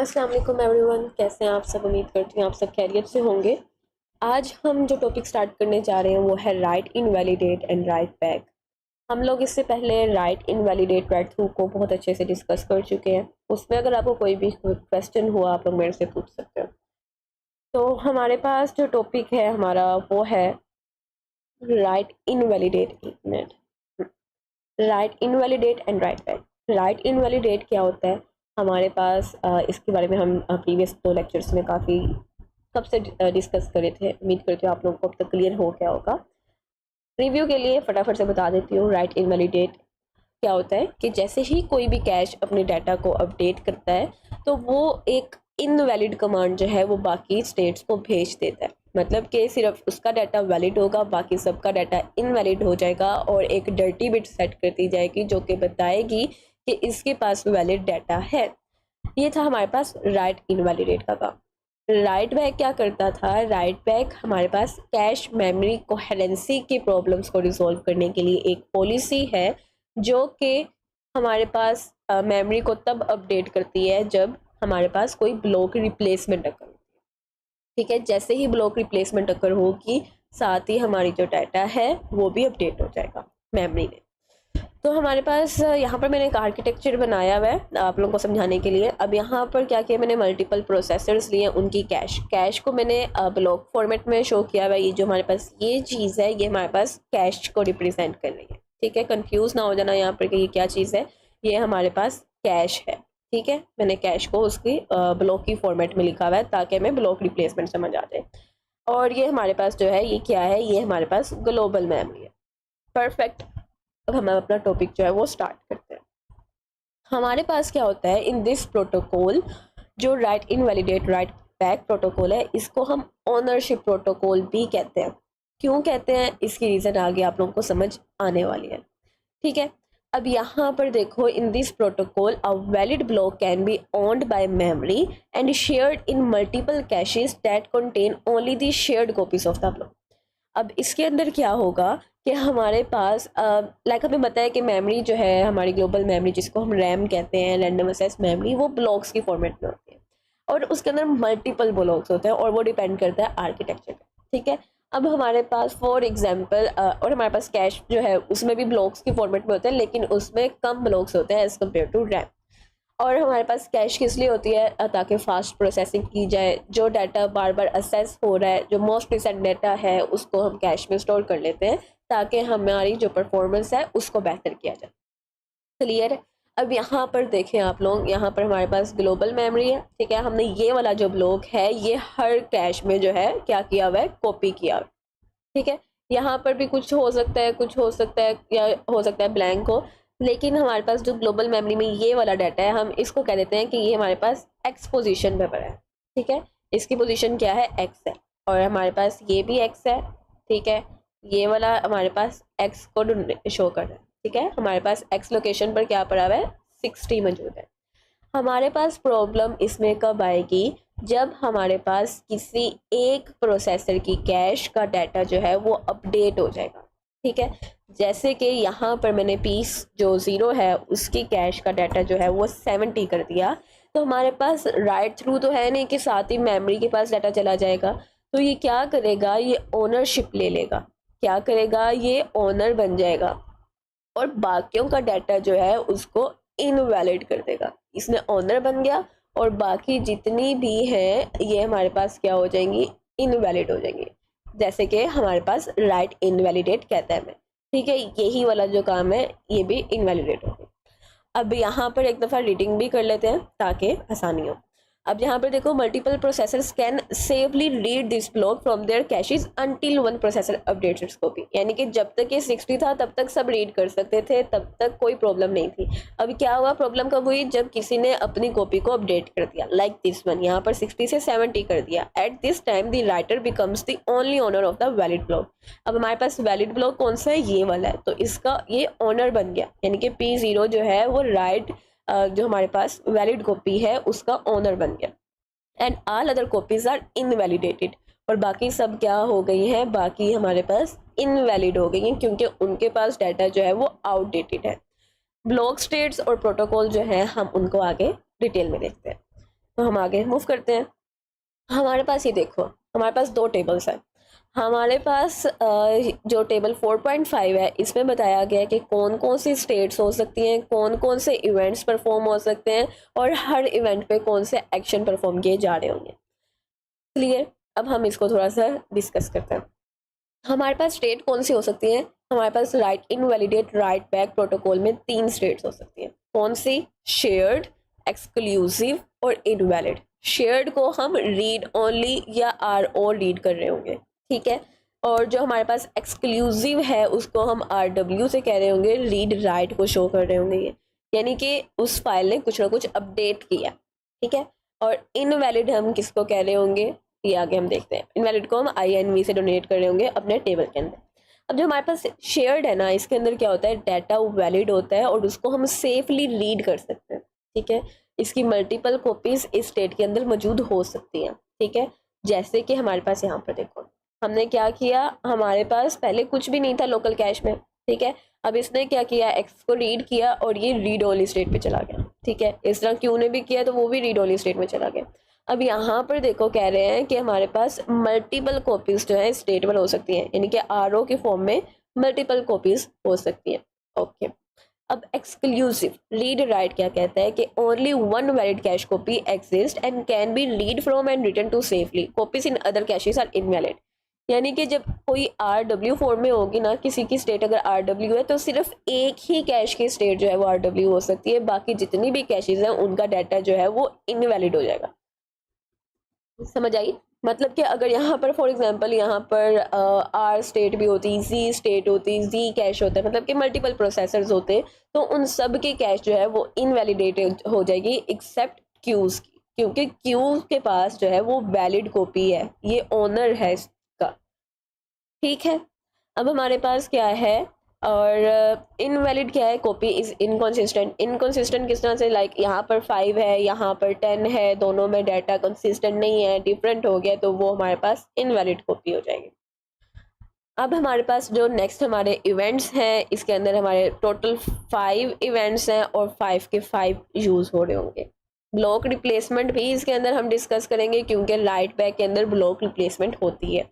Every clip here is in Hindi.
अस्सलाम वालेकुम एवरीवन, कैसे हैं आप सब। उम्मीद करती हूँ आप सब खैरियत से होंगे। आज हम जो टॉपिक स्टार्ट करने जा रहे हैं वो है right invalidate and right back. हम लोग इससे पहले राइट इनवैलिडेट राइट थ्रू को बहुत अच्छे से डिस्कस कर चुके हैं। उसमें अगर आपको कोई भी क्वेश्चन हुआ आप लोग मेरे से पूछ सकते हो। तो हमारे पास जो टॉपिक है हमारा वो है राइट इनवैलिडेट। एक minute, right invalidate and right back. Right invalidate क्या होता है हमारे पास, इसके बारे में हम प्रीवियस 2 लेक्चर्स में काफ़ी कब से डिस्कस करे थे। उम्मीद करती हूँ आप लोगों को अब तक क्लियर हो गया होगा। रिव्यू के लिए फटाफट से बता देती हूँ। राइट इनवैलिडेट क्या होता है कि जैसे ही कोई भी कैश अपने डाटा को अपडेट करता है तो वो एक इनवैलिड कमांड जो है वो बाकी स्टेट्स को भेज देता है। मतलब कि सिर्फ उसका डाटा वैलिड होगा, बाकी सबका डाटा इनवैलिड हो जाएगा और एक डर्टी बिट सेट कर दी जाएगी जो कि बताएगी कि इसके पास वैलिड डाटा है। ये था हमारे पास राइट इनवैलिडेट का काम। राइट बैक क्या करता था? राइट बैक हमारे पास कैश मेमोरी कोहेरेंसी की प्रॉब्लम्स को रिजॉल्व करने के लिए एक पॉलिसी है जो कि हमारे पास मेमोरी को तब अपडेट करती है जब हमारे पास कोई ब्लॉक रिप्लेसमेंट अकर होती है। ठीक है, जैसे ही ब्लॉक रिप्लेसमेंट अकर होगी साथ ही हमारी जो डाटा है वो भी अपडेट हो जाएगा मेमोरी में। तो हमारे पास यहाँ पर मैंने एक आर्किटेक्चर बनाया हुआ है आप लोगों को समझाने के लिए। अब यहाँ पर क्या किया मैंने, मल्टीपल प्रोसेसर्स लिए, उनकी कैश को मैंने ब्लॉक फॉर्मेट में शो किया हुआ है। ये जो हमारे पास ये चीज़ है ये हमारे पास कैश को रिप्रेजेंट कर रही है। ठीक है, कंफ्यूज ना हो जाना यहाँ पर कि ये क्या चीज़ है। ये हमारे पास कैश है। ठीक है, मैंने कैश को उसकी ब्लॉक की फॉर्मेट में लिखा हुआ है ताकि हमें ब्लॉक रिप्लेसमेंट समझ आ जाए। और ये हमारे पास जो है ये क्या है, ये हमारे पास ग्लोबल मेमोरी है। परफेक्ट। अब हम अपना टॉपिक जो है वो स्टार्ट करते हैं। हमारे पास क्या होता है इन दिस प्रोटोकॉल, जो right invalidate write back protocol है, इसको हम ओनरशिप प्रोटोकॉल भी कहते हैं। क्यों कहते हैं इसकी रीज़न आगे आप लोगों को समझ आने वाली है। ठीक है, अब यहाँ पर देखो, in this protocol a valid block can be owned by memory and shared in multiple caches that contain only the shared copies of the block. अब इसके अंदर क्या होगा कि हमारे पास लाइक हमें बताया कि मेमोरी जो है हमारी ग्लोबल मेमोरी जिसको हम रैम कहते हैं, रैंडम एक्सेस मेमोरी, वो ब्लॉक्स की फॉर्मेट में होती है और उसके अंदर मल्टीपल ब्लॉक्स होते हैं और वो डिपेंड करता है आर्किटेक्चर पे। ठीक है, अब हमारे पास फॉर एग्जांपल और हमारे पास कैश जो है उसमें भी ब्लॉक्स की फॉर्मेट में होते हैं लेकिन उसमें कम ब्लॉक्स होते हैं एज कम्पेयर टू रैम। और हमारे पास कैश किस लिए होती है? ताकि फास्ट प्रोसेसिंग की जाए। जो डाटा बार बार असेस हो रहा है, जो मोस्ट रिसेंट डाटा है उसको हम कैश में स्टोर कर लेते हैं ताकि हमारी जो परफॉर्मेंस है उसको बेहतर किया जाए। क्लियर? अब यहाँ पर देखें आप लोग, यहाँ पर हमारे पास ग्लोबल मेमोरी है। ठीक है, हमने ये वाला जो ब्लॉक है ये हर कैश में जो है क्या किया हुआ है, कॉपी किया हुआ है। ठीक है, यहाँ पर भी कुछ हो सकता है, कुछ हो सकता है या हो सकता है ब्लैंक हो, लेकिन हमारे पास जो ग्लोबल मेमोरी में ये वाला डाटा है हम इसको कह देते हैं कि ये हमारे पास एक्स पोजीशन पे पड़ा है। ठीक है, इसकी पोजीशन क्या है, एक्स है, और हमारे पास ये भी एक्स है। ठीक है, ये वाला हमारे पास एक्स को शो कर रहा है। ठीक है, हमारे पास एक्स लोकेशन पर क्या पड़ा हुआ है, 60 मौजूद है। हमारे पास प्रॉब्लम इसमें कब आएगी, जब हमारे पास किसी एक प्रोसेसर की कैश का डाटा जो है वो अपडेट हो जाएगा। ठीक है, जैसे कि यहाँ पर मैंने पीस जो 0 है उसकी कैश का डाटा जो है वो 70 कर दिया, तो हमारे पास राइट थ्रू तो है नहीं कि साथ ही मेमोरी के पास डाटा चला जाएगा। तो ये क्या करेगा, ये ओनरशिप ले लेगा। क्या करेगा, ये ओनर बन जाएगा और बाकियों का डाटा जो है उसको इनवैलिड कर देगा। इसने ओनर बन गया और बाकी जितनी भी हैं ये हमारे पास क्या हो जाएंगी, इनवैलिड हो जाएंगी। जैसे कि हमारे पास राइट इनवैलिडेट कहता है मैं। ठीक है, यही वाला जो काम है ये भी इनवैलिडेट हो गई। अब यहाँ पर एक दफ़ा रीडिंग भी कर लेते हैं ताकि आसानी हो। अब यहाँ पर देखो, multiple processors can safely read this block from their caches until one processor updates its copy. यानी कि जब तक ये 60 था तब तक सब रीड कर सकते थे, तब तक कोई प्रॉब्लम नहीं थी। अब क्या हुआ, प्रॉब्लम कब हुई, जब किसी ने अपनी कॉपी को अपडेट कर दिया, लाइक दिस वन, यहाँ पर 60 से 70 कर दिया। At this time the writer becomes the only owner of the valid block. अब हमारे पास वैलिड ब्लॉक कौन सा है, ये वाला है, तो इसका ये ओनर बन गया। यानी कि P0 जो है वो राइट जो हमारे पास वैलिड कॉपी है उसका ओनर बन गया। And all other copies are invalidated, और बाकी सब क्या हो गई हैं, बाकी हमारे पास इनवैलिड हो गई हैं क्योंकि उनके पास डाटा जो है वो आउटडेटेड है। ब्लॉक स्टेट्स और प्रोटोकॉल जो है हम उनको आगे डिटेल में देखते हैं। तो हम आगे मूव करते हैं। हमारे पास ये देखो, हमारे पास दो टेबल्स हैं। हमारे पास जो टेबल 4.5 है, इसमें बताया गया है कि कौन कौन सी स्टेट्स हो सकती हैं, कौन कौन से इवेंट्स परफॉर्म हो सकते हैं और हर इवेंट पे कौन से एक्शन परफॉर्म किए जा रहे होंगे। क्लियर? अब हम इसको थोड़ा सा डिस्कस करते हैं। हमारे पास स्टेट कौन सी हो सकती है? हमारे पास write invalidate write back protocol में 3 स्टेट्स हो सकती हैं। कौन सी? शेयर्ड, एक्सक्लूसिव और इनवैलिड। शेयर्ड को हम रीड ओनली या RO रीड कर रहे होंगे, ठीक है। और जो हमारे पास एक्सक्लूसिव है उसको हम RW से कह रहे होंगे, रीड राइट को शो कर रहे होंगे ये, यानी कि उस फाइल ने कुछ ना कुछ अपडेट किया, ठीक है। और इनवैलिड हम किसको कह रहे होंगे, ये आगे हम देखते हैं। इनवैलिड को हम INV से डोनेट कर रहे होंगे अपने टेबल के अंदर। अब जो हमारे पास शेयर्ड है ना, इसके अंदर क्या होता है, डाटा वैलिड होता है और उसको हम सेफली रीड कर सकते हैं, ठीक है। इसकी मल्टीपल कॉपीज इस स्टेट के अंदर मौजूद हो सकती हैं, ठीक है। जैसे कि हमारे पास यहाँ पर देखो, हमने क्या किया, हमारे पास पहले कुछ भी नहीं था लोकल कैश में, ठीक है। अब इसने क्या किया, एक्स को रीड किया और ये रीड ओनली स्टेट पे चला गया, ठीक है। इस तरह क्यू ने भी किया तो वो भी रीड ओनली स्टेट में चला गया। अब यहाँ पर देखो कह रहे हैं कि हमारे पास मल्टीपल कॉपीज जो है स्टेटेबल हो सकती हैं, यानी कि RO के फॉर्म में मल्टीपल कॉपीज हो सकती हैं, ओके। अब एक्सक्लूसिव रीड राइट क्या कहता है कि only one valid cache copy exist and can be read from and written to safely, copies in other caches are invalid. यानी कि जब कोई RW फॉर्म में होगी ना, किसी की स्टेट अगर RW है तो सिर्फ एक ही कैश की स्टेट जो है वो RW हो सकती है, बाकी जितनी भी कैशेज हैं उनका डाटा जो है वो इनवैलिड हो जाएगा। समझ आई? मतलब कि अगर यहाँ पर फॉर एग्जांपल यहाँ पर R स्टेट भी होती, Z स्टेट होती, Z कैश होता है, मतलब कि मल्टीपल प्रोसेसर्स होते, तो उन सब की कैश जो है वो इनवैलिडेटेड हो जाएगी एक्सेप्ट क्यूज की, क्योंकि क्यू के पास जो है वो वैलिड कॉपी है, ये ओनर है इसका, ठीक है। अब हमारे पास क्या है, और इनवैलिड क्या है, कॉपी इज इनकॉन्सिस्टेंट। इनकॉन्सिस्टेंट किस तरह से, लाइक यहाँ पर 5 है, यहाँ पर 10 है, दोनों में डाटा कंसिस्टेंट नहीं है, डिफरेंट हो गया, तो वो हमारे पास इनवैलिड कॉपी हो जाएगी। अब हमारे पास जो नेक्स्ट हमारे इवेंट्स हैं, इसके अंदर हमारे टोटल 5 इवेंट्स हैं और 5 के 5 यूज़ हो रहे होंगे। ब्लॉक रिप्लेसमेंट भी इसके अंदर हम डिस्कस करेंगे, क्योंकि राइट बैक के अंदर ब्लॉक रिप्लेसमेंट होती है।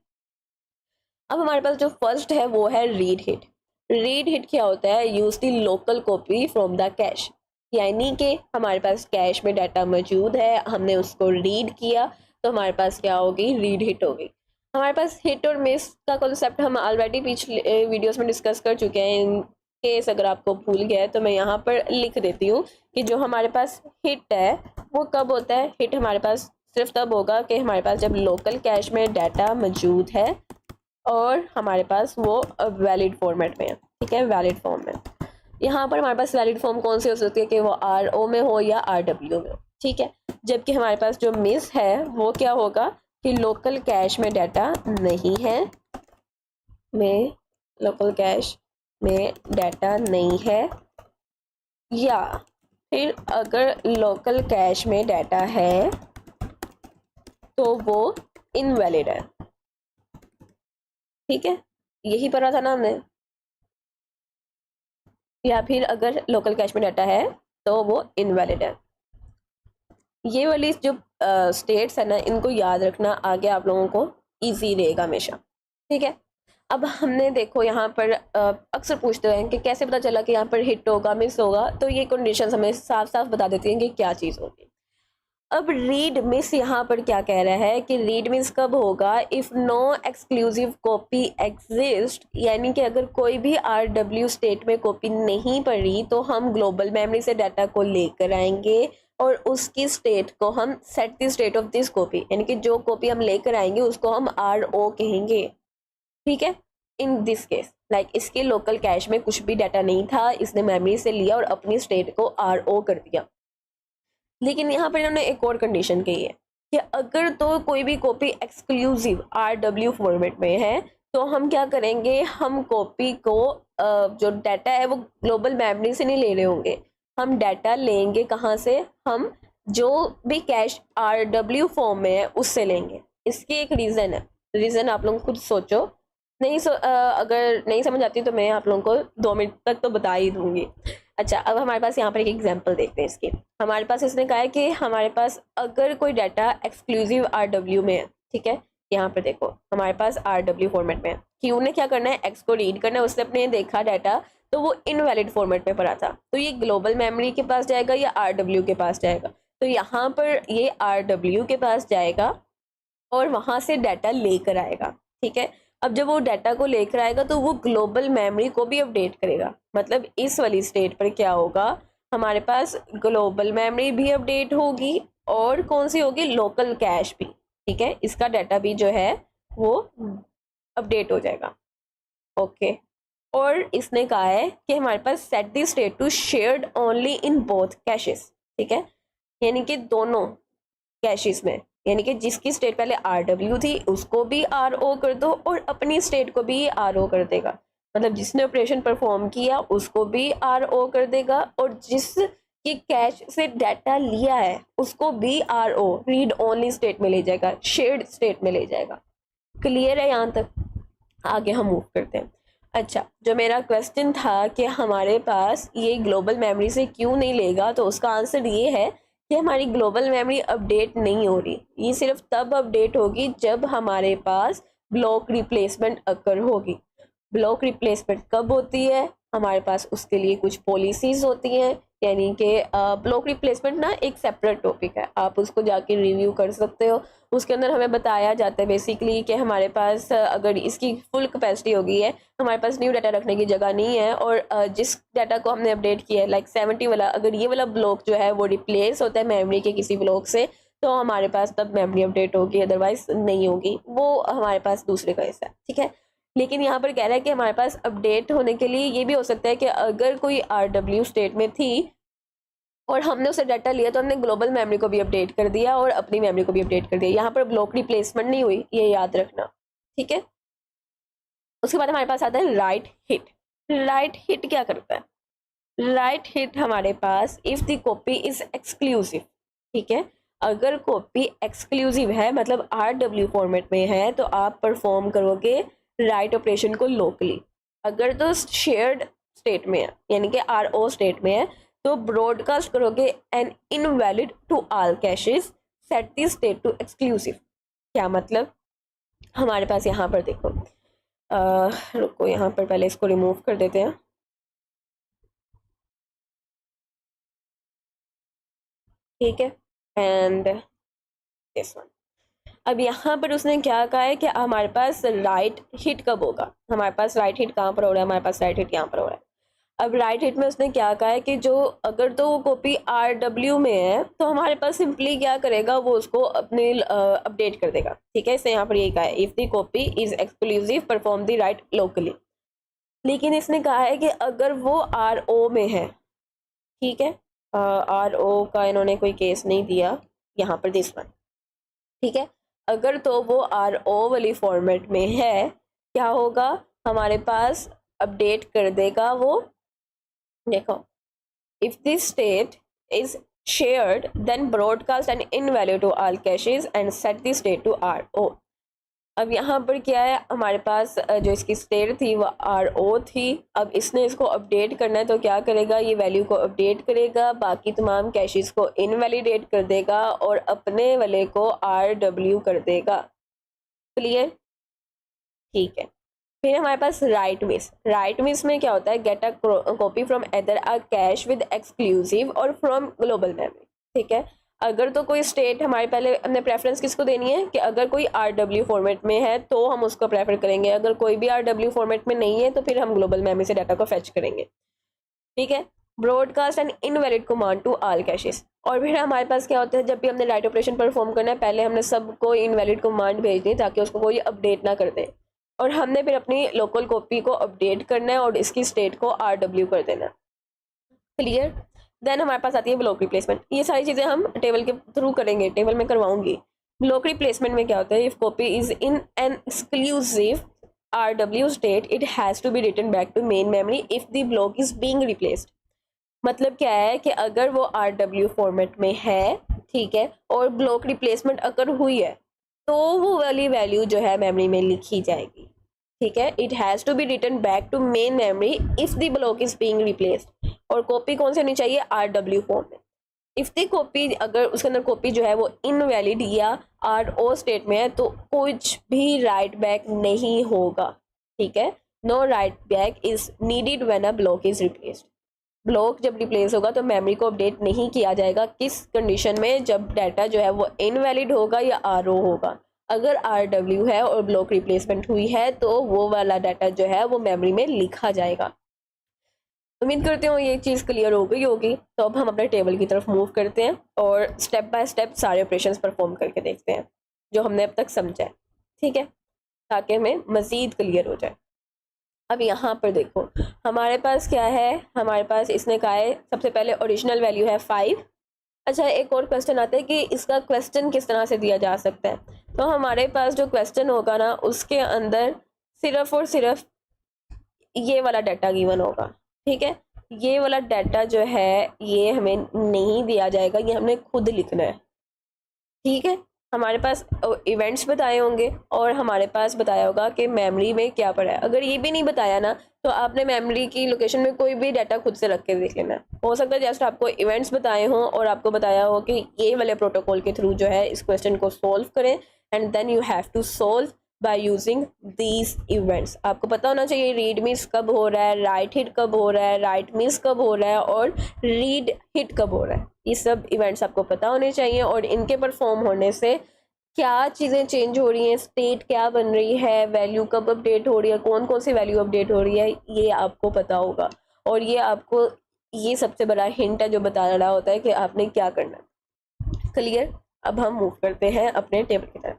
अब हमारे पास जो फर्स्ट है वो है रीड हिट। रीड हिट क्या होता है, use the local copy from the cash, यानी कि हमारे पास कैश में डाटा मौजूद है, हमने उसको रीड किया तो हमारे पास क्या होगी, रीड हिट होगी। हमारे पास हिट और मिस का कॉन्सेप्ट हम ऑलरेडी पिछले वीडियोस में डिस्कस कर चुके हैं। इन केस अगर आपको भूल गया है तो मैं यहाँ पर लिख देती हूँ कि जो हमारे पास हिट है वो कब होता है। हिट हमारे पास सिर्फ तब होगा कि हमारे पास जब लोकल कैश में डाटा मौजूद है और हमारे पास वो वैलिड फॉर्मेट में है, ठीक है, वैलिड फॉर्म में। यहाँ पर हमारे पास वैलिड फॉर्म कौन सी हो सकती है कि वो RO में हो या RW में हो, ठीक है। जबकि हमारे पास जो मिस है वो क्या होगा कि लोकल कैश में डाटा नहीं है, में लोकल कैश में डाटा नहीं है, या फिर अगर लोकल कैश में डाटा है तो वो इनवैलिड है, ठीक है, यही पढ़ा था ना हमने। या फिर अगर लोकल कैश में डाटा है तो वो इनवैलिड है। ये वाली जो स्टेट्स है ना, इनको याद रखना, आगे आप लोगों को इजी रहेगा हमेशा, ठीक है। अब हमने देखो यहाँ पर अक्सर पूछते हैं कि कैसे पता चला कि यहाँ पर हिट होगा मिस होगा, तो ये कंडीशंस हमें साफ साफ बता देती हैं कि क्या चीज़ होगी। अब रीड मिस यहाँ पर क्या कह रहा है कि रीड मिस कब होगा, if no exclusive copy exist, यानी कि अगर कोई भी RW स्टेट में कॉपी नहीं पड़ी तो हम ग्लोबल मेमोरी से डाटा को लेकर आएंगे और उसकी स्टेट को हम set the state of this copy, यानी कि जो कॉपी हम लेकर आएंगे उसको हम RO कहेंगे, ठीक है। इन दिस केस लाइक इसके लोकल कैश में कुछ भी डाटा नहीं था, इसने मेमोरी से लिया और अपनी स्टेट को RO कर दिया। लेकिन यहाँ पर इन्होंने एक और कंडीशन कही है कि अगर तो कोई भी कॉपी एक्सक्लूसिव RW फॉर्मेट में है तो हम क्या करेंगे, हम कॉपी को जो डाटा है वो ग्लोबल मेमोरी से नहीं ले रहे होंगे, हम डाटा लेंगे कहाँ से, हम जो भी कैश RW फॉर्म में है उससे लेंगे। इसकी एक रीज़न है, रीज़न आप लोग खुद सोचो, नहीं अगर नहीं समझ आती तो मैं आप लोगों को 2 मिनट तक तो बता ही दूंगी। अच्छा, अब हमारे पास यहाँ पर एक एग्जांपल देखते हैं इसकी। हमारे पास इसने कहा है कि हमारे पास अगर कोई डाटा एक्सक्लूसिव RW में है, ठीक है, यहाँ पर देखो हमारे पास RW फॉर्मेट में है। क्यू ने क्या करना है, एक्स को रीड करना है, उसने अपने देखा डाटा तो वो इनवैलिड फॉर्मेट में पड़ा था, तो ये ग्लोबल मेमोरी के पास जाएगा या RW के पास जाएगा? तो यहाँ पर ये RW के पास जाएगा और वहाँ से डाटा लेकर आएगा, ठीक है। अब जब वो डाटा को लेकर आएगा तो वो ग्लोबल मेमोरी को भी अपडेट करेगा। मतलब इस वाली स्टेट पर क्या होगा, हमारे पास ग्लोबल मेमोरी भी अपडेट होगी और कौन सी होगी, लोकल कैश भी, ठीक है। इसका डाटा भी जो है वो अपडेट हो जाएगा। ओके, और इसने कहा है कि हमारे पास set the state to shared only in both caches, ठीक है, यानी कि दोनों कैशेस में, यानी कि जिसकी स्टेट पहले RW थी उसको भी RO कर दो और अपनी स्टेट को भी RO कर देगा। मतलब जिसने ऑपरेशन परफॉर्म किया उसको भी RO कर देगा और जिसकी कैश से डाटा लिया है उसको भी RO रीड ओनली स्टेट में ले जाएगा, शेयर्ड स्टेट में ले जाएगा। क्लियर है यहाँ तक? आगे हम मूव करते हैं। अच्छा, जो मेरा क्वेश्चन था कि हमारे पास ये ग्लोबल मेमोरी से क्यों नहीं लेगा, तो उसका आंसर ये है कि हमारी ग्लोबल मेमोरी अपडेट नहीं हो रही। ये सिर्फ तब अपडेट होगी जब हमारे पास ब्लॉक रिप्लेसमेंट अकर होगी। ब्लॉक रिप्लेसमेंट कब होती है, हमारे पास उसके लिए कुछ पॉलिसीज होती हैं, यानी कि ब्लॉक रिप्लेसमेंट ना एक सेपरेट टॉपिक है, आप उसको जाके रिव्यू कर सकते हो। उसके अंदर हमें बताया जाता है बेसिकली कि हमारे पास अगर इसकी फुल कैपेसिटी होगी है, हमारे पास न्यू डाटा रखने की जगह नहीं है और जिस डाटा को हमने अपडेट किया है लाइक 70 वाला, अगर ये वाला ब्लॉक जो है वो रिप्लेस होता है मेमोरी के किसी ब्लॉक से, तो हमारे पास तब मेमोरी अपडेट होगी, अदरवाइज नहीं होगी, वो हमारे पास दूसरे का हिस्सा है, ठीक है। लेकिन यहाँ पर कह रहा है कि हमारे पास अपडेट होने के लिए ये भी हो सकता है कि अगर कोई RW स्टेट में थी और हमने उसे डाटा लिया तो हमने ग्लोबल मेमोरी को भी अपडेट कर दिया और अपनी मेमोरी को भी अपडेट कर दिया। यहाँ पर ब्लॉक रिप्लेसमेंट नहीं हुई, ये याद रखना, ठीक है। उसके बाद हमारे पास आता है राइट हिट। राइट हिट क्या करता है? राइट हिट हमारे पास if the copy is exclusive, ठीक है, अगर कॉपी एक्सक्लूसिव है मतलब RW फॉर्मेट में है तो आप परफॉर्म करोगे राइट ऑपरेशन को लोकली। अगर तो शेयर्ड स्टेट में है यानी कि RO स्टेट में है तो ब्रॉडकास्ट करोगे an invalid to all caches set the state to exclusive. क्या मतलब, हमारे पास यहाँ पर देखो, रुको यहाँ पर पहले इसको रिमूव कर देते हैं, ठीक है, एंड दिस वन। अब यहाँ पर उसने क्या कहा है कि हमारे पास राइट हिट कब होगा, हमारे पास राइट हिट कहाँ पर हो रहा है, हमारे पास राइट हिट यहाँ पर हो रहा है। अब राइट हिट में उसने क्या कहा है कि जो अगर तो वो कॉपी RW में है तो हमारे पास सिंपली क्या करेगा, वो उसको अपने अपडेट कर देगा, ठीक है। इसने यहाँ पर यही कहा है if the copy is exclusive perform the right locally. लेकिन इसने कहा है कि अगर वो RO में है, ठीक है, RO का इन्होंने कोई केस नहीं दिया यहाँ पर दिस वन, ठीक है, अगर तो वो RO वाली फॉर्मेट में है, क्या होगा, हमारे पास अपडेट कर देगा वो, देखो, if this state is shared then broadcast an invalid to all caches and set the state to RO। अब यहाँ पर क्या है, हमारे पास जो इसकी स्टेट थी वो RO थी, अब इसने इसको अपडेट करना है तो क्या करेगा, ये वैल्यू को अपडेट करेगा, बाकी तमाम कैशेस को इनवैलिडेट कर देगा और अपने वाले को RW कर देगा। क्लियर? ठीक है। फिर हमारे पास राइट मिस। राइट मिस में क्या होता है, get a copy from either a cash with exclusive और फ्रॉम ग्लोबल मेमोरी, ठीक है। अगर तो कोई स्टेट हमारे, पहले हमने प्रेफरेंस किसको देनी है कि अगर कोई RW फॉर्मेट में है तो हम उसको प्रेफर करेंगे, अगर कोई भी RW फॉर्मेट में नहीं है तो फिर हम ग्लोबल मेमोरी से डाटा को फेच करेंगे, ठीक है। Broadcast and invalid command to all caches. और फिर हमारे पास क्या होता है, जब भी हमने राइट ऑपरेशन परफॉर्म करना है पहले हमने सबको इनवैलिड कमांड भेजनी ताकि उसको कोई अपडेट ना कर दे, और हमने फिर अपनी लोकल कॉपी को अपडेट करना है और इसकी स्टेट को RW कर देना। क्लियर? देन हमारे पास आती है ब्लॉक रिप्लेसमेंट। ये सारी चीज़ें हम टेबल के थ्रू करेंगे, टेबल में करवाऊंगी। ब्लॉक रिप्लेसमेंट में क्या होता है, if copy is in an exclusive RW state it has to be written back to main memory if the block is being replaced. मतलब क्या है कि अगर वो RW फॉर्मेट में है, ठीक है, और ब्लॉक रिप्लेसमेंट अगर हुई है तो वो वाली वैल्यू जो है मेमोरी में लिखी जाएगी, ठीक है। It has to be written back to main memory if the block is being replaced. और कॉपी कौन सी होनी चाहिए, RW फॉर्म में। इफ द कॉपी, अगर उसके अंदर कॉपी जो है वो इनवैलिड या RO स्टेट में है तो कुछ भी राइट बैक नहीं होगा, ठीक है। No write back is needed when a block is replaced. Block जब रिप्लेस होगा तो मेमोरी को अपडेट नहीं किया जाएगा, किस कंडीशन में, जब डाटा जो है वो इनवैलिड होगा या RO होगा। अगर RW है और ब्लॉक रिप्लेसमेंट हुई है तो वो वाला डाटा जो है वो मेमोरी में लिखा जाएगा। उम्मीद करते हो ये चीज़ क्लियर हो गई होगी। तो अब हम अपने टेबल की तरफ मूव करते हैं और स्टेप बाय स्टेप सारे ऑपरेशंस परफॉर्म करके देखते हैं जो हमने अब तक समझा है, ठीक है, ताकि हमें मज़ीद क्लियर हो जाए। अब यहाँ पर देखो हमारे पास क्या है, हमारे पास इसने कहा है सबसे पहले ओरिजिनल वैल्यू है 5। अच्छा, एक और क्वेश्चन आता है कि इसका क्वेश्चन किस तरह से दिया जा सकता है। तो हमारे पास जो क्वेश्चन होगा ना उसके अंदर सिर्फ और सिर्फ ये वाला डाटा गिवन होगा, ठीक है। ये वाला डाटा जो है ये हमें नहीं दिया जाएगा, ये हमने खुद लिखना है, ठीक है। हमारे पास इवेंट्स बताए होंगे और हमारे पास बताया होगा कि मेमोरी में क्या पड़ा है। अगर ये भी नहीं बताया ना तो आपने मेमोरी की लोकेशन में कोई भी डाटा खुद से रख के देख लेना। हो सकता है जस्ट आपको इवेंट्स बताए हों और आपको बताया हो कि ये वाले प्रोटोकॉल के थ्रू जो है इस क्वेश्चन को सोल्व करें, and then you have to solve by using these events. आपको पता होना चाहिए रीड मिस कब हो रहा है, राइट हिट कब हो रहा है, राइट मिस कब हो रहा है और रीड हिट कब हो रहा है। ये सब इवेंट्स आपको पता होने चाहिए और इनके परफॉर्म होने से क्या चीज़ें चेंज हो रही हैं, स्टेट क्या बन रही है, वैल्यू कब अपडेट हो रही है, कौन कौन सी वैल्यू अपडेट हो रही है, ये आपको पता होगा। और ये आपको ये सबसे बड़ा हिंट है जो बता रहा होता है कि आपने क्या करना है। क्लियर। अब हम मूव करते हैं अपने टेबल की तरफ।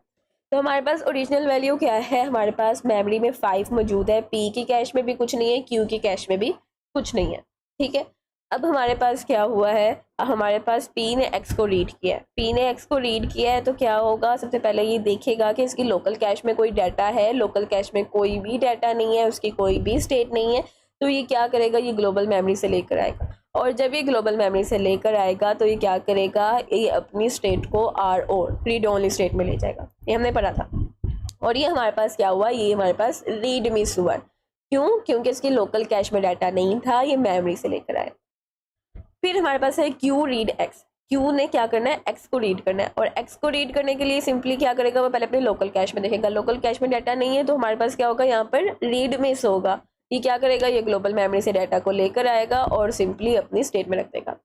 तो हमारे पास ओरिजिनल वैल्यू क्या है, हमारे पास मेमोरी में 5 मौजूद है, P की कैश में भी कुछ नहीं है, Q की कैश में भी कुछ नहीं है, ठीक है। अब हमारे पास क्या हुआ है, हमारे पास P ने X को रीड किया है, P ने X को रीड किया है तो क्या होगा, सबसे पहले ये देखेगा कि इसकी लोकल कैश में कोई डाटा है, लोकल कैश में कोई भी डाटा नहीं है, उसकी कोई भी स्टेट नहीं है। तो ये क्या करेगा, ये ग्लोबल मेमोरी से लेकर आएगा और जब ये ग्लोबल मेमोरी से लेकर आएगा तो ये क्या करेगा, ये अपनी स्टेट को RO रीड ओनली स्टेट में ले जाएगा, ये हमने पढ़ा था। और ये हमारे पास क्या हुआ, ये हमारे पास रीड मिस हुआ। क्यों, क्योंकि इसकी लोकल कैश में डाटा नहीं था, ये मेमोरी से लेकर आया। फिर हमारे पास है Q रीड X। Q ने क्या करना है, X को रीड करना है और X को रीड करने के लिए सिंपली क्या करेगा, वो पहले अपने लोकल कैश में देखेगा, लोकल कैश में डाटा नहीं है तो हमारे पास क्या होगा, यहाँ पर रीड मिस होगा। ये क्या करेगा, ये ग्लोबल मेमोरी से डाटा को लेकर आएगा और सिंपली अपनी स्टेट में रख देगा।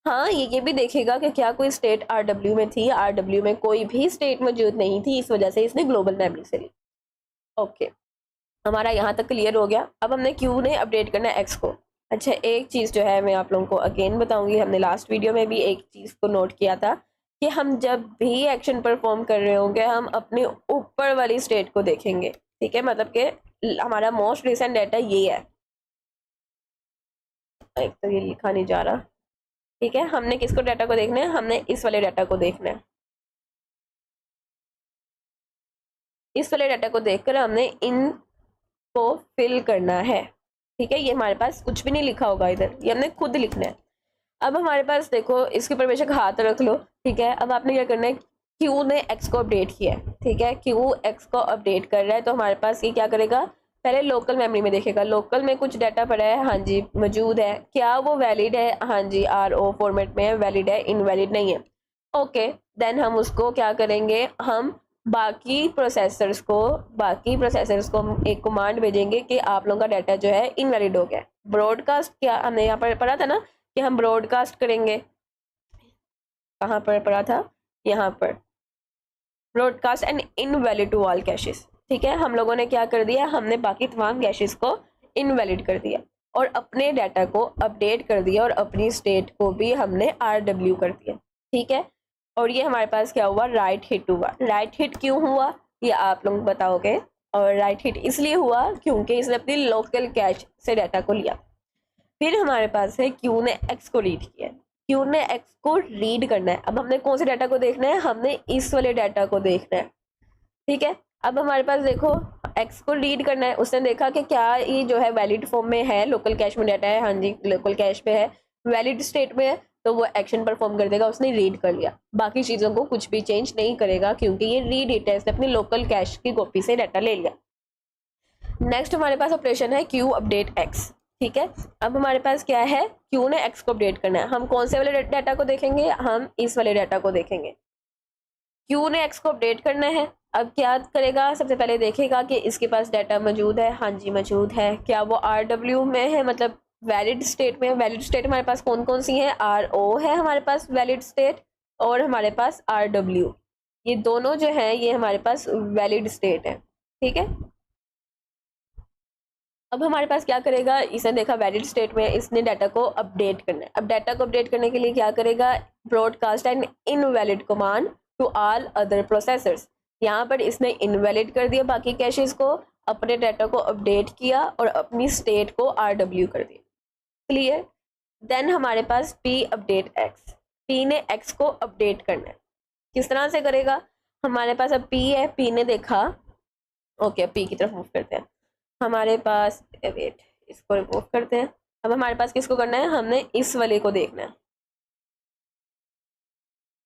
हाँ, ये भी देखेगा कि क्या कोई स्टेट RW में थी, RW में कोई भी स्टेट मौजूद नहीं थी, इस वजह से इसने ग्लोबल मेमोरी से ली। ओके, हमारा यहाँ तक क्लियर हो गया। अब हमने Q ने अपडेट करना है X को। अच्छा, एक चीज़ जो है मैं आप लोगों को अगेन बताऊंगी, हमने लास्ट वीडियो में भी एक चीज़ को नोट किया था कि हम जब भी एक्शन परफॉर्म कर रहे होंगे हम अपने ऊपर वाली स्टेट को देखेंगे, ठीक है। मतलब कि हमारा मोस्ट रिसेंट डाटा ये है, एक तो ये लिखा नहीं जा रहा, ठीक है। हमने किसको डाटा को देखना है, हमने इस वाले डाटा को देखना है। इस वाले डाटा को देखकर हमने इन को फिल करना है, ठीक है। ये हमारे पास कुछ भी नहीं लिखा होगा इधर, ये हमने खुद लिखना है। अब हमारे पास देखो इसके ऊपर बेशक हाथ रख लो, ठीक है। अब आपने क्या करना है, Q ने X को अपडेट किया है, ठीक है। Q X को अपडेट कर रहा है तो हमारे पास ये क्या करेगा, पहले लोकल मेमोरी में देखेगा, लोकल में कुछ डाटा पड़ा है, हाँ जी मौजूद है, क्या वो वैलिड है, हाँ जी RO फॉर्मेट में है, वैलिड है, इनवैलिड नहीं है। ओके, देन हम उसको क्या करेंगे, हम बाकी प्रोसेसर्स को हम एक कमांड भेजेंगे कि आप लोगों का डाटा जो है इनवैलिड हो गया। ब्रॉडकास्ट, क्या हमने यहाँ पर पढ़ा था ना कि हम ब्रॉडकास्ट करेंगे, कहाँ पर पढ़ा था, यहाँ पर, broadcast and invalid to all caches, ठीक है। हम लोगों ने क्या कर दिया, हमने बाकी तमाम कैशेस को इनवैलिड कर दिया और अपने डाटा को अपडेट कर दिया और अपनी स्टेट को भी हमने RW कर दिया, ठीक है। और ये हमारे पास क्या हुआ, राइट हिट हुआ। राइट हिट क्यों हुआ ये आप लोग बताओगे, और राइट हिट इसलिए हुआ क्योंकि इसने अपनी लोकल कैश से डाटा को लिया। फिर हमारे पास है Q ने X को रीड किया, Q ने X को रीड करना है। अब हमने कौन से डाटा को देखना है, हमने इस वाले डाटा को देखना है, ठीक है। अब हमारे पास देखो X को रीड करना है, उसने देखा कि क्या ये जो है वैलिड फॉर्म में है, लोकल कैश में डाटा है, हाँ जी लोकल कैश में है, वैलिड स्टेट में है, तो वो एक्शन परफॉर्म कर देगा, उसने रीड कर लिया, बाकी चीज़ों को कुछ भी चेंज नहीं करेगा क्योंकि ये रीड इट है, इसने अपनी लोकल कैश की कॉपी से डाटा ले लिया। नेक्स्ट हमारे पास ऑपरेशन है Q अपडेट X, ठीक है, अब हमारे पास क्या है, क्यू ने एक्स को अपडेट करना है। हम कौन से वाले डाटा को देखेंगे, हम इस वाले डाटा को देखेंगे। क्यू ने एक्स को अपडेट करना है। अब क्या करेगा, सबसे पहले देखेगा कि इसके पास डाटा मौजूद है। हाँ जी मौजूद है। क्या वो RW में है, मतलब वैलिड स्टेट में है। वैलिड स्टेट हमारे पास कौन कौन सी है, RO है हमारे पास वैलिड स्टेट, और हमारे पास RW, ये दोनों जो है ये हमारे पास वैलिड स्टेट है। ठीक है, अब हमारे पास क्या करेगा, इसने देखा वैलिड स्टेट में, इसने डाटा को अपडेट करना है। अब डाटा को अपडेट करने के लिए क्या करेगा, broadcast an invalid command to all other processors. यहाँ पर इसने इनवैलिड कर दिया बाकी कैशेस को, अपने डाटा को अपडेट किया और अपनी स्टेट को RW कर दिया। क्लियर। देन हमारे पास P अपडेट X, P ने X को अपडेट करना है। किस तरह से करेगा, हमारे पास अब P है, P ने देखा, ओके P की तरफ मूव करते हैं। हमारे पास वेट, इसको रिमूव करते हैं। अब हमारे पास किसको करना है, हमने इस वाले को देखना है।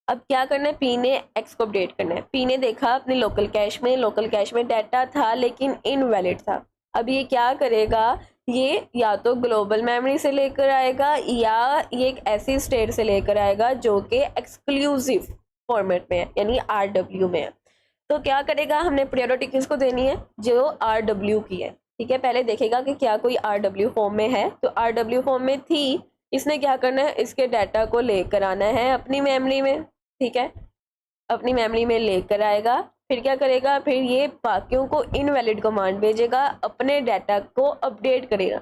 अब क्या करना है, P ने X को अपडेट करना है। P ने देखा अपने लोकल कैश में डाटा था लेकिन इनवैलिड था। अब ये क्या करेगा, ये या तो ग्लोबल मेमोरी से लेकर आएगा या ये एक ऐसी स्टेट से लेकर आएगा जो कि एक्सक्लूसिव फॉर्मेट में है, यानी RW में है। तो क्या करेगा, हमने प्रायोरिटी किसको देनी है, जो RW की है। ठीक है, पहले देखेगा कि क्या कोई RW फॉर्म में है, तो RW फॉर्म में थी, इसने क्या करना है, इसके डाटा को लेकर आना है अपनी मेमोरी में। ठीक है, अपनी मेमोरी में लेकर आएगा, फिर क्या करेगा, फिर ये बाकियों को इनवैलिड कमांड भेजेगा, अपने डाटा को अपडेट करेगा।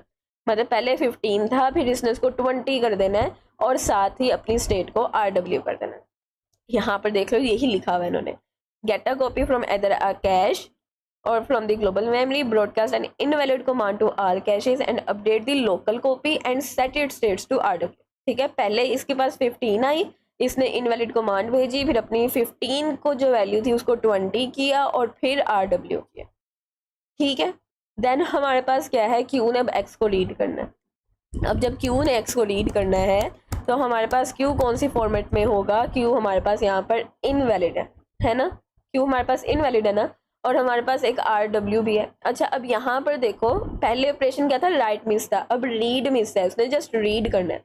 मतलब पहले 15 था, फिर इसने उसको 20 कर देना है और साथ ही अपनी स्टेट को RW कर देना है। यहाँ पर देख लो यही लिखा हुआ है इन्होंने, get a copy from either a cache or from the global memory, broadcast an invalid command to all caches and update the local copy and set its states to RW। ठीक है, पहले इसके पास 15 आई, इसने इनवैलिड कमांड भेजी, फिर अपनी 15 को जो वैल्यू थी उसको 20 किया और फिर RW किया। ठीक है, देन हमारे पास क्या है, क्यू ने अब X को रीड करना है। अब जब क्यू ने X को रीड करना है तो हमारे पास क्यू कौन सी फॉर्मेट में होगा, क्यू हमारे पास यहाँ पर इनवैलिड है ना, क्यू हमारे पास इनवैलिड है ना, और हमारे पास एक RW भी है। अच्छा, अब यहाँ पर देखो पहले ऑपरेशन क्या था, राइट मिस था, अब रीड मिस है, उसने जस्ट रीड करना है।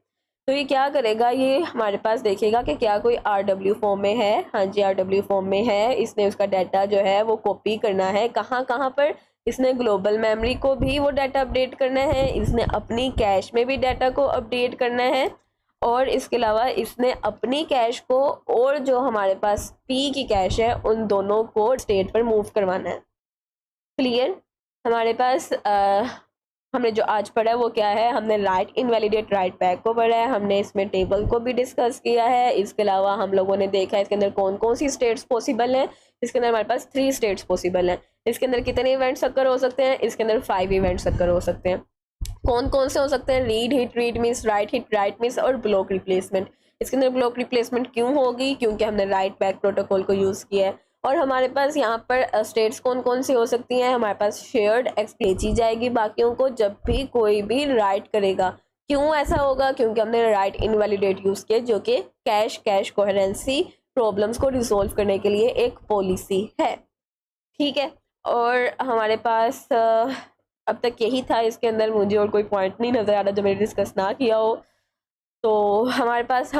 तो ये क्या करेगा, ये हमारे पास देखेगा कि क्या कोई RW फॉर्म में है। हाँ जी RW फॉर्म में है, इसने उसका डाटा जो है वो कॉपी करना है। कहाँ कहाँ पर, इसने ग्लोबल मेमोरी को भी वो डाटा अपडेट करना है, इसने अपनी कैश में भी डाटा को अपडेट करना है, और इसके अलावा इसने अपनी कैश को और जो हमारे पास P की कैश है उन दोनों को स्टेट पर मूव करवाना है। क्लियर। हमारे पास हमने जो आज पढ़ा है वो क्या है, हमने राइट इनवैलिडेट राइट बैक को पढ़ा है, हमने इसमें टेबल को भी डिस्कस किया है। इसके अलावा हम लोगों ने देखा है इसके अंदर कौन कौन सी स्टेट्स पॉसिबल हैं। इसके अंदर हमारे पास 3 स्टेट्स पॉसिबल हैं। इसके अंदर कितने इवेंट्स अकर हो सकते हैं, इसके अंदर 5 इवेंट्स अकर हो सकते हैं। कौन कौन से हो सकते हैं, read hit read miss, right hit right miss और ब्लॉक रिप्लेसमेंट। इसके अंदर ब्लॉक रिप्लेसमेंट क्यों होगी, क्योंकि हमने राइट बैक प्रोटोकॉल को यूज़ किया है। और हमारे पास यहाँ पर स्टेट्स कौन कौन सी हो सकती हैं, हमारे पास शेयर्ड एक्स भेजी जाएगी बाकियों को जब भी कोई भी राइट करेगा। क्यों ऐसा होगा, क्योंकि हमने राइट इनवैलिडेट यूज़ किया जो कि कैश कोहेरेंसी प्रॉब्लम्स को रिजोल्व करने के लिए एक पॉलिसी है। ठीक है, और हमारे पास अब तक यही था। इसके अंदर मुझे और कोई पॉइंट नहीं नज़र आ रहा जो मैंने डिस्कस ना किया हो। तो हमारे पास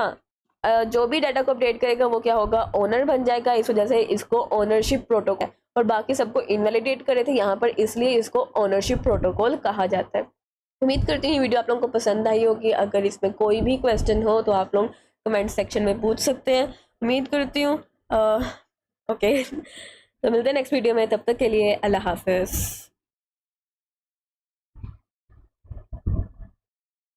जो भी डाटा को अपडेट करेगा वो क्या होगा, ओनर बन जाएगा। इस वजह से इसको ओनरशिप प्रोटोकॉल, और बाकी सबको इनवैलिडेट करे थे यहाँ पर, इसलिए इसको ओनरशिप प्रोटोकॉल कहा जाता है। उम्मीद करती हूँ वीडियो आप लोगों को पसंद आई होगी। अगर इसमें कोई भी क्वेश्चन हो तो आप लोग कमेंट सेक्शन में पूछ सकते हैं। उम्मीद करती हूँ ओके तो मिलते हैं नेक्स्ट वीडियो में, तब तक के लिए अल्लाह हाफिज़।